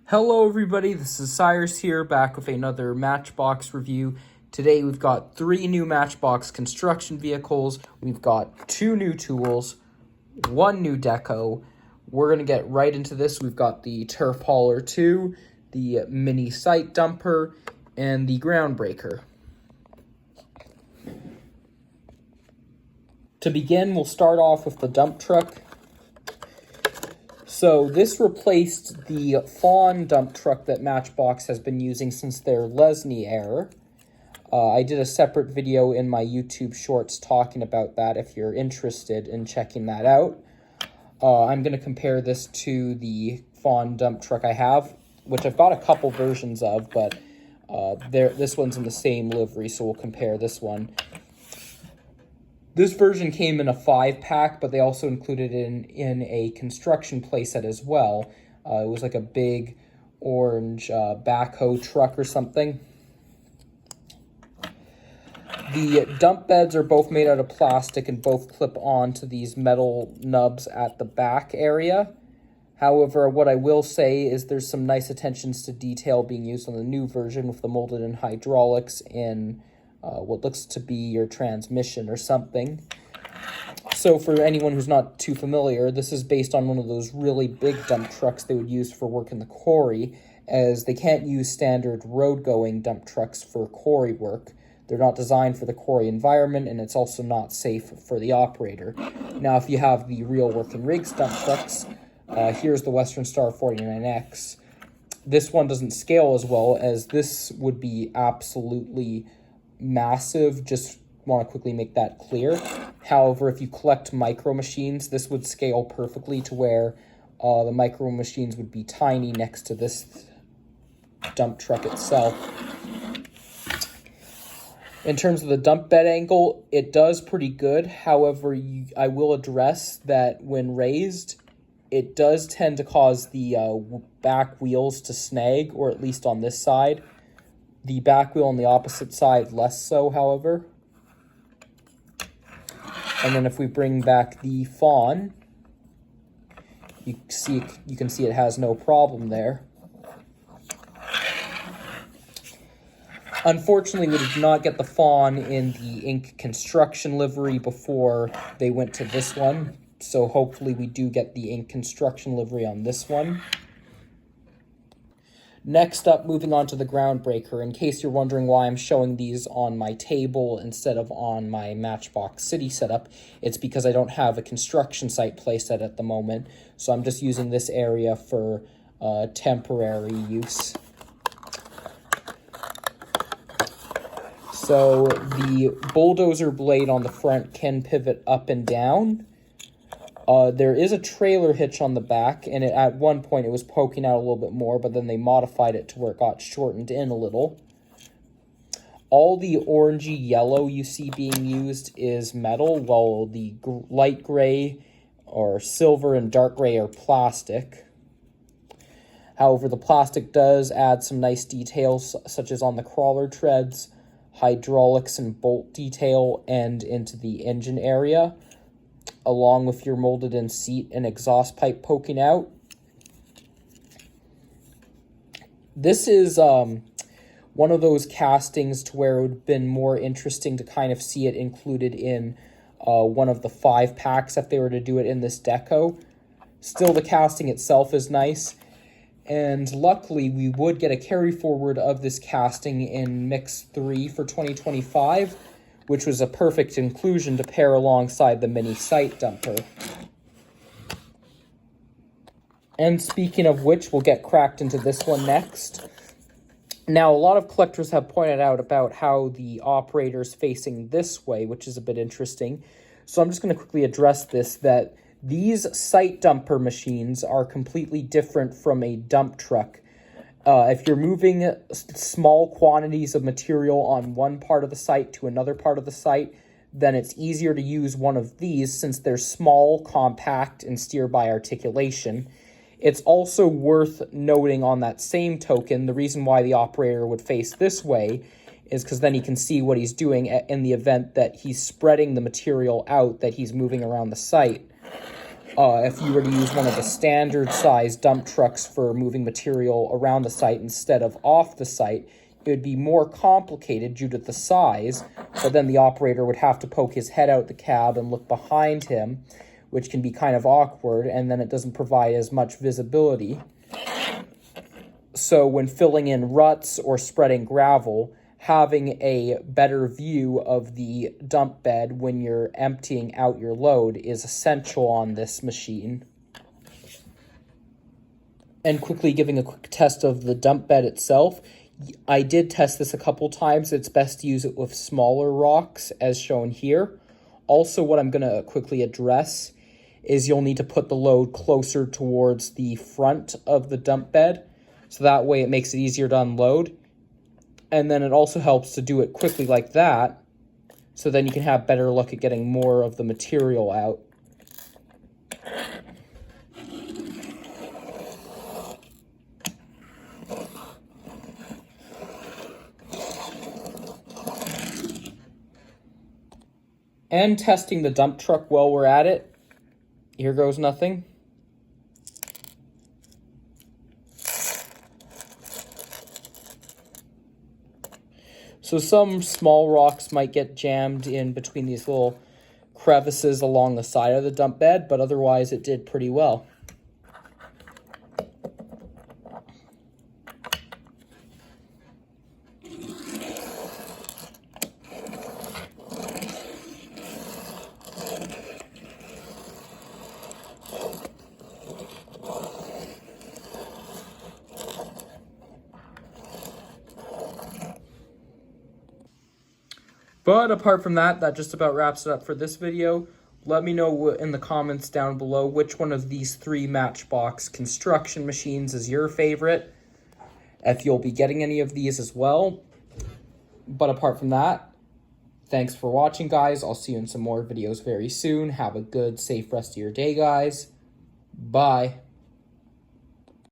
Hello everybody, this is Cyrus here, back with another Matchbox review. Today we've got 3 new Matchbox construction vehicles, we've got 2 new tools, 1 new deco. We're going to get right into this. We've got the Turf Hauler 2, the mini site dumper, and the Groundbreaker. To begin, we'll start off with the dump truck. So this replaced the Fawn dump truck that Matchbox has been using since their Lesney era. I did a separate video in my YouTube shorts talking about that if you're interested in checking that out. I'm going to compare this to the Fawn dump truck I have, which I've got a couple versions of, but this one's in the same livery, so we'll compare this one. This version came in a 5-pack, but they also included it in a construction playset as well. It was like a big orange backhoe truck or something. The dump beds are both made out of plastic and both clip on to these metal nubs at the back area. However, what I will say is there's some nice attentions to detail being used on the new version with the molded-in hydraulics in what looks to be your transmission or something. So for anyone who's not too familiar, this is based on one of those really big dump trucks they would use for work in the quarry, as they can't use standard road-going dump trucks for quarry work. They're not designed for the quarry environment, and it's also not safe for the operator. Now, if you have the real working rigs dump trucks, here's the Western Star 49X. This one doesn't scale as well, as this would be absolutely massive. Just want to quickly make that clear. However, if you collect micro machines, this would scale perfectly to where the micro machines would be tiny next to this dump truck itself. In terms of the dump bed angle, it does pretty good. However, I will address that when raised, it does tend to cause the back wheels to snag, or at least on this side. The back wheel on the opposite side, less so, however. And then if we bring back the Fawn, you can see it has no problem there. Unfortunately, we did not get the Fawn in the Ink construction livery before they went to this one. So hopefully we do get the Ink construction livery on this one. Next up, moving on to the Groundbreaker. In case you're wondering why I'm showing these on my table instead of on my Matchbox City setup, it's because I don't have a construction site playset at the moment, so I'm just using this area for temporary use. So the bulldozer blade on the front can pivot up and down. There is a trailer hitch on the back, and at one point it was poking out a little bit more, but then they modified it to where it got shortened in a little. All the orangey yellow you see being used is metal, while the light gray or silver and dark gray are plastic. However, the plastic does add some nice details, such as on the crawler treads, hydraulics and bolt detail, and into the engine area, along with your molded-in seat and exhaust pipe poking out. This is one of those castings to where it would have been more interesting to kind of see it included in one of the 5-packs if they were to do it in this deco. Still, the casting itself is nice, and luckily we would get a carry forward of this casting in Mix 3 for 2025, which was a perfect inclusion to pair alongside the mini site dumper. And speaking of which, we'll get cracked into this one next. Now, a lot of collectors have pointed out about how the operator's facing this way, which is a bit interesting. So I'm just going to quickly address this, that these site dumper machines are completely different from a dump truck. If you're moving small quantities of material on one part of the site to another part of the site, then it's easier to use one of these since they're small, compact, and steer by articulation. It's also worth noting on that same token, the reason why the operator would face this way is because then he can see what he's doing in the event that he's spreading the material out that he's moving around the site. if you were to use one of the standard size dump trucks for moving material around the site instead of off the site, it would be more complicated due to the size, but then the operator would have to poke his head out the cab and look behind him, which can be kind of awkward, and then it doesn't provide as much visibility. So when filling in ruts or spreading gravel, having a better view of the dump bed when you're emptying out your load is essential on this machine. And quickly giving a quick test of the dump bed itself, I did test this a couple times. It's best to use it with smaller rocks as shown here. Also, what I'm going to quickly address is you'll need to put the load closer towards the front of the dump bed, so that way it makes it easier to unload. And then it also helps to do it quickly like that, so then you can have better luck at getting more of the material out. And testing the dump truck while we're at it. Here goes nothing. So some small rocks might get jammed in between these little crevices along the side of the dump bed, but otherwise it did pretty well. But apart from that, that just about wraps it up for this video. Let me know in the comments down below which one of these 3 Matchbox construction machines is your favorite, if you'll be getting any of these as well. But apart from that, thanks for watching, guys. I'll see you in some more videos very soon. Have a good, safe rest of your day, guys. Bye.